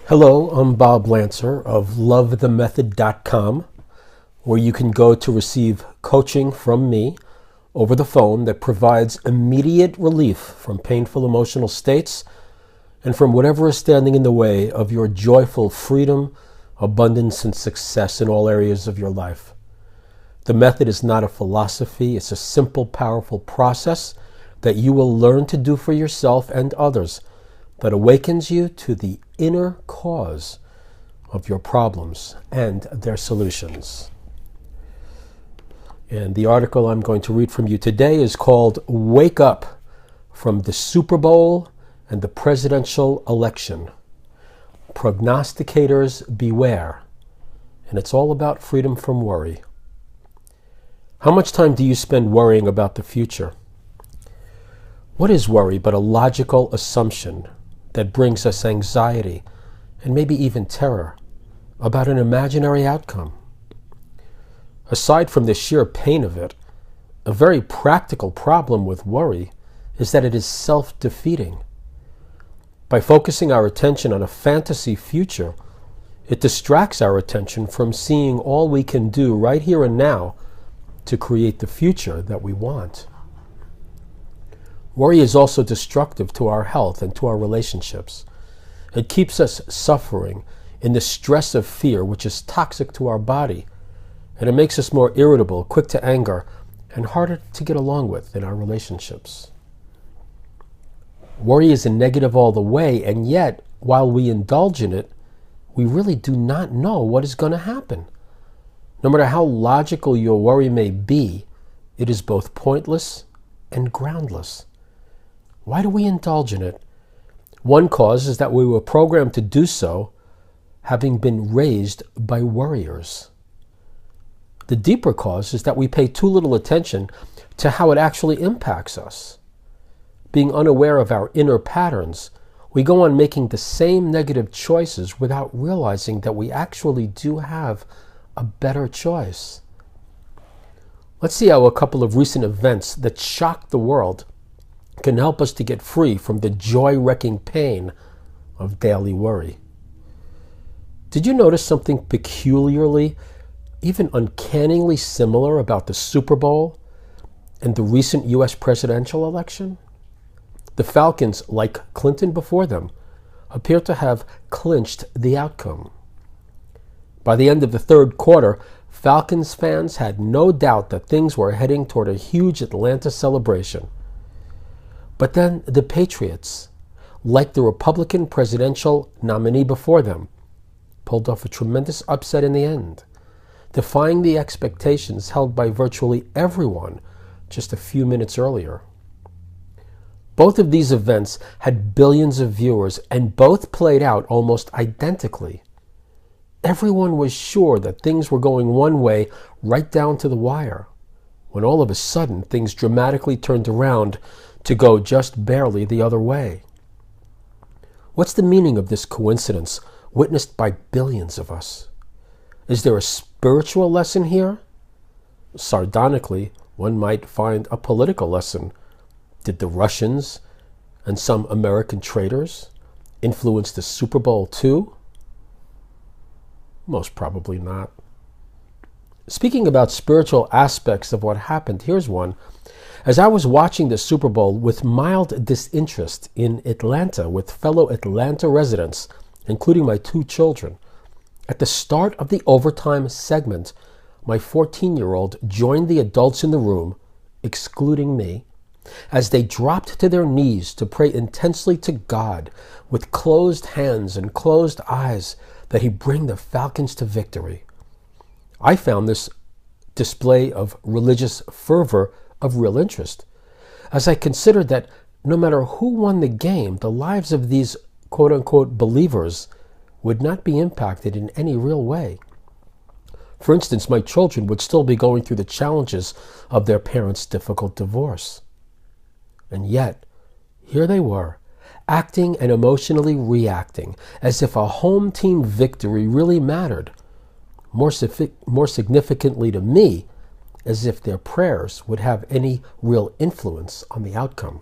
Hello, I'm Bob Lancer of lovethemethod.com, where you can go to receive coaching from me over the phone that provides immediate relief from painful emotional states and from whatever is standing in the way of your joyful freedom, abundance, and success in all areas of your life. The method is not a philosophy. It's a simple, powerful process that you will learn to do for yourself and others that awakens you to the inner cause of your problems and their solutions. And the article I'm going to read from you today is called Wake Up from the Super Bowl and the Presidential Election. Prognosticators beware. And it's all about freedom from worry. How much time do you spend worrying about the future? What is worry but a logical assumption that brings us anxiety and maybe even terror about an imaginary outcome? Aside from the sheer pain of it, a very practical problem with worry is that it is self-defeating. By focusing our attention on a fantasy future, it distracts our attention from seeing all we can do right here and now to create the future that we want. Worry is also destructive to our health and to our relationships. It keeps us suffering in the stress of fear, which is toxic to our body, and it makes us more irritable, quick to anger, and harder to get along with in our relationships. Worry is a negative all the way, and yet, while we indulge in it, we really do not know what is going to happen. No matter how logical your worry may be, it is both pointless and groundless. Why do we indulge in it? One cause is that we were programmed to do so, having been raised by worriers. The deeper cause is that we pay too little attention to how it actually impacts us. Being unaware of our inner patterns, we go on making the same negative choices without realizing that we actually do have a better choice. Let's see how a couple of recent events that shocked the world can help us to get free from the joy-wrecking pain of daily worry. Did you notice something peculiarly, even uncannily similar about the Super Bowl and the recent U.S. presidential election? The Falcons, like Clinton before them, appear to have clinched the outcome. By the end of the third quarter, Falcons fans had no doubt that things were heading toward a huge Atlanta celebration. But then the Patriots, like the Republican presidential nominee before them, pulled off a tremendous upset in the end, defying the expectations held by virtually everyone just a few minutes earlier. Both of these events had billions of viewers, and both played out almost identically. Everyone was sure that things were going one way right down to the wire, when all of a sudden things dramatically turned around to go just barely the other way. What's the meaning of this coincidence witnessed by billions of us? Is there a spiritual lesson here? Sardonically, one might find a political lesson. Did the Russians and some American traitors influence the Super Bowl too? Most probably not. Speaking about spiritual aspects of what happened, here's one. As I was watching the Super Bowl with mild disinterest in Atlanta with fellow Atlanta residents, including my 2 children, at the start of the overtime segment, my 14-year-old joined the adults in the room, excluding me, as they dropped to their knees to pray intensely to God with closed hands and closed eyes that he bring the Falcons to victory. I found this display of religious fervor of real interest, as I considered that no matter who won the game, the lives of these quote-unquote believers would not be impacted in any real way. For instance, my children would still be going through the challenges of their parents' difficult divorce. And yet, here they were, acting and emotionally reacting as if a home team victory really mattered. More significantly to me, as if their prayers would have any real influence on the outcome.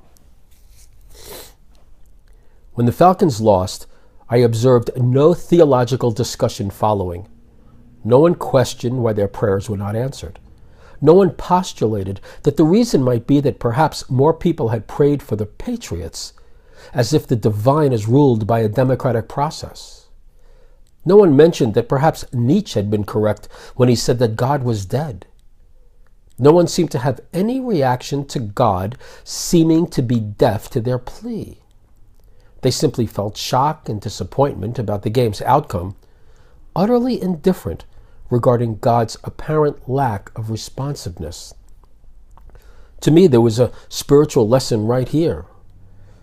When the Falcons lost, I observed no theological discussion following. No one questioned why their prayers were not answered. No one postulated that the reason might be that perhaps more people had prayed for the patriots, as if the divine is ruled by a democratic process. No one mentioned that perhaps Nietzsche had been correct when he said that God was dead. No one seemed to have any reaction to God seeming to be deaf to their plea. They simply felt shock and disappointment about the game's outcome, utterly indifferent regarding God's apparent lack of responsiveness. To me, there was a spiritual lesson right here.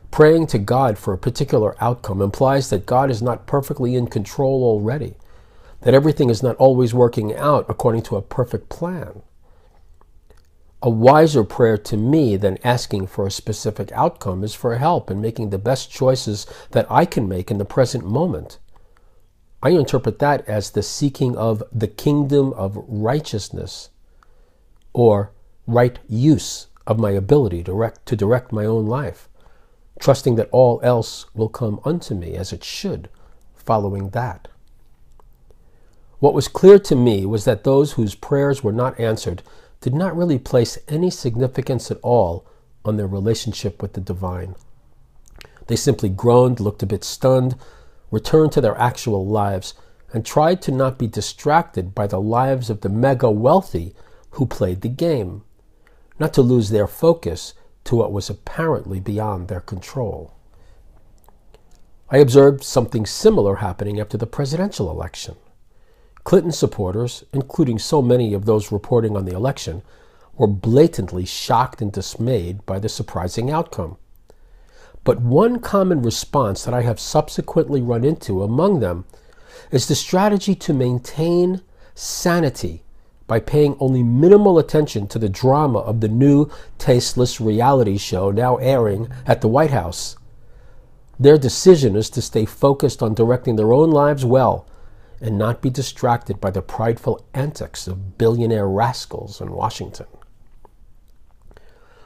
Praying to God for a particular outcome implies that God is not perfectly in control already, that everything is not always working out according to a perfect plan. A wiser prayer to me than asking for a specific outcome is for help in making the best choices that I can make in the present moment. I interpret that as the seeking of the kingdom of righteousness, or right use of my ability to direct my own life, trusting that all else will come unto me as it should, following that. What was clear to me was that those whose prayers were not answered did not really place any significance at all on their relationship with the divine. They simply groaned, looked a bit stunned, returned to their actual lives, and tried to not be distracted by the lives of the mega wealthy who played the game, not to lose their focus to what was apparently beyond their control. I observed something similar happening after the presidential election. Clinton supporters, including so many of those reporting on the election, were blatantly shocked and dismayed by the surprising outcome. But one common response that I have subsequently run into among them is the strategy to maintain sanity by paying only minimal attention to the drama of the new tasteless reality show now airing at the White House. Their decision is to stay focused on directing their own lives well and not be distracted by the prideful antics of billionaire rascals in Washington.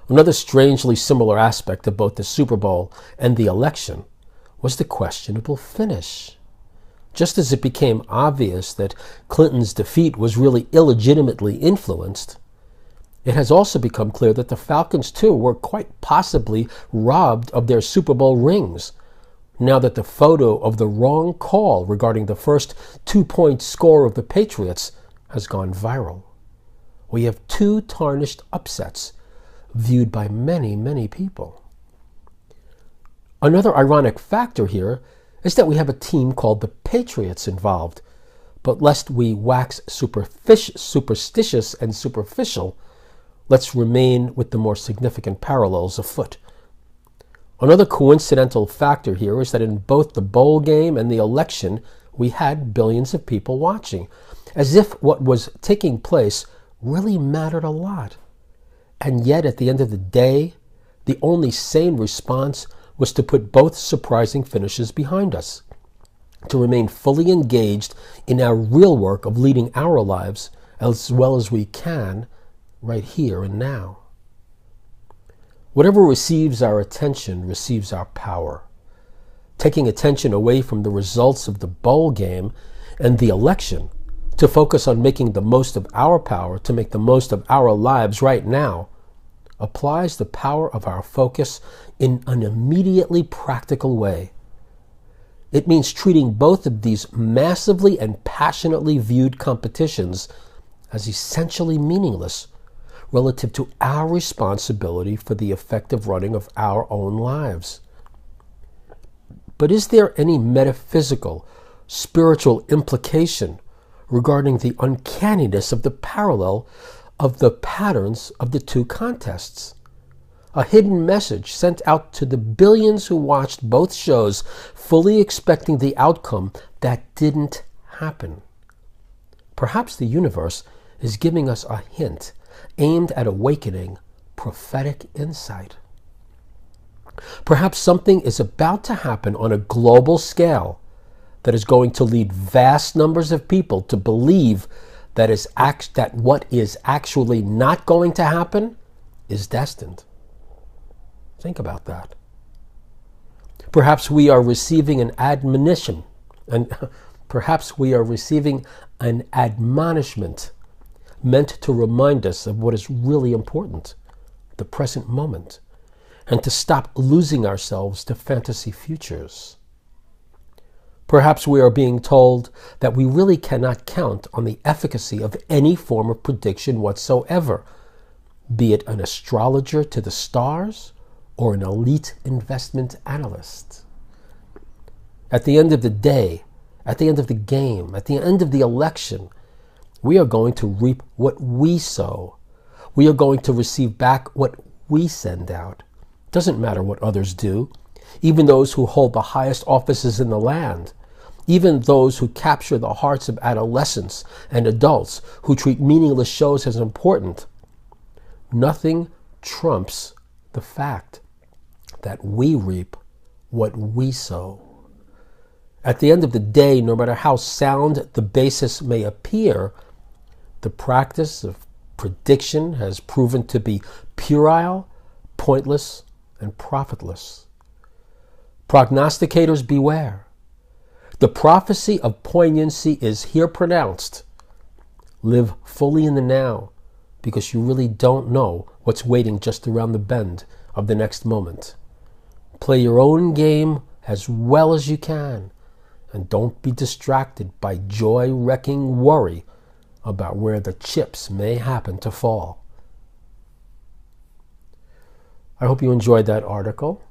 Another strangely similar aspect of both the Super Bowl and the election was the questionable finish. Just as it became obvious that Clinton's defeat was really illegitimately influenced, it has also become clear that the Falcons, too, were quite possibly robbed of their Super Bowl rings, now that the photo of the wrong call regarding the first 2-point score of the Patriots has gone viral. We have two tarnished upsets viewed by many, many people. Another ironic factor here is that we have a team called the Patriots involved, but lest we wax superstitious and superficial, let's remain with the more significant parallels afoot. Another coincidental factor here is that in both the bowl game and the election, we had billions of people watching, as if what was taking place really mattered a lot. And yet, at the end of the day, the only sane response was to put both surprising finishes behind us, to remain fully engaged in our real work of leading our lives as well as we can right here and now. Whatever receives our attention receives our power. Taking attention away from the results of the bowl game and the election to focus on making the most of our power to make the most of our lives right now applies the power of our focus in an immediately practical way. It means treating both of these massively and passionately viewed competitions as essentially meaningless relative to our responsibility for the effective running of our own lives. But is there any metaphysical, spiritual implication regarding the uncanniness of the parallel of the patterns of the two contests? A hidden message sent out to the billions who watched both shows, fully expecting the outcome that didn't happen. Perhaps the universe is giving us a hint aimed at awakening prophetic insight. Perhaps something is about to happen on a global scale that is going to lead vast numbers of people to believe that what is actually not going to happen is destined. Think about that. Perhaps we are receiving an admonition, and perhaps we are receiving an admonishment meant to remind us of what is really important, the present moment, and to stop losing ourselves to fantasy futures. Perhaps we are being told that we really cannot count on the efficacy of any form of prediction whatsoever, be it an astrologer to the stars or an elite investment analyst. At the end of the day, at the end of the game, at the end of the election, we are going to reap what we sow. We are going to receive back what we send out. Doesn't matter what others do, even those who hold the highest offices in the land, even those who capture the hearts of adolescents and adults who treat meaningless shows as important. Nothing trumps the fact that we reap what we sow. At the end of the day, no matter how sound the basis may appear, the practice of prediction has proven to be puerile, pointless, and profitless. Prognosticators beware. The prophecy of poignancy is here pronounced. Live fully in the now, because you really don't know what's waiting just around the bend of the next moment. Play your own game as well as you can, and don't be distracted by joy-wrecking worry about where the chips may happen to fall. I hope you enjoyed that article.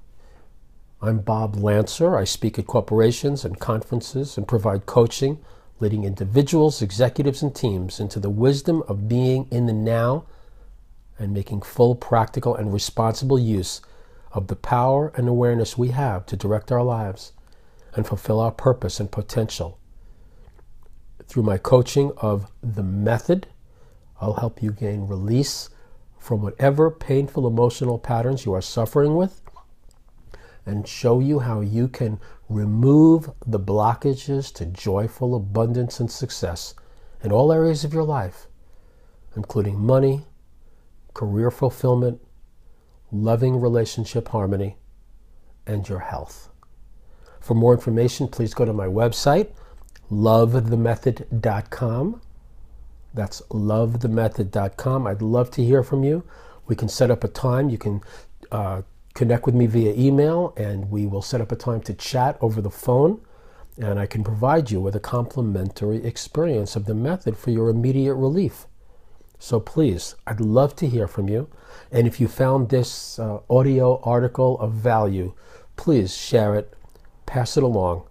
I'm Bob Lancer. I speak at corporations and conferences and provide coaching, leading individuals, executives, and teams into the wisdom of being in the now and making full, practical, and responsible use of the power and awareness we have to direct our lives and fulfill our purpose and potential. Through my coaching of the method, I'll help you gain release from whatever painful emotional patterns you are suffering with and show you how you can remove the blockages to joyful abundance and success in all areas of your life, including money, career fulfillment, loving relationship harmony, and your health. For more information, please go to my website, lovethemethod.com. That's lovethemethod.com. I'd love to hear from you. We can set up a time. You can connect with me via email, and we will set up a time to chat over the phone, and I can provide you with a complimentary experience of the method for your immediate relief. So please, I'd love to hear from you. And if you found this audio article of value, please share it, pass it along.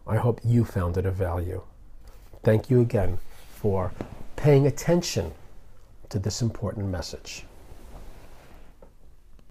I hope you found it of value. Thank you again for paying attention to this important message.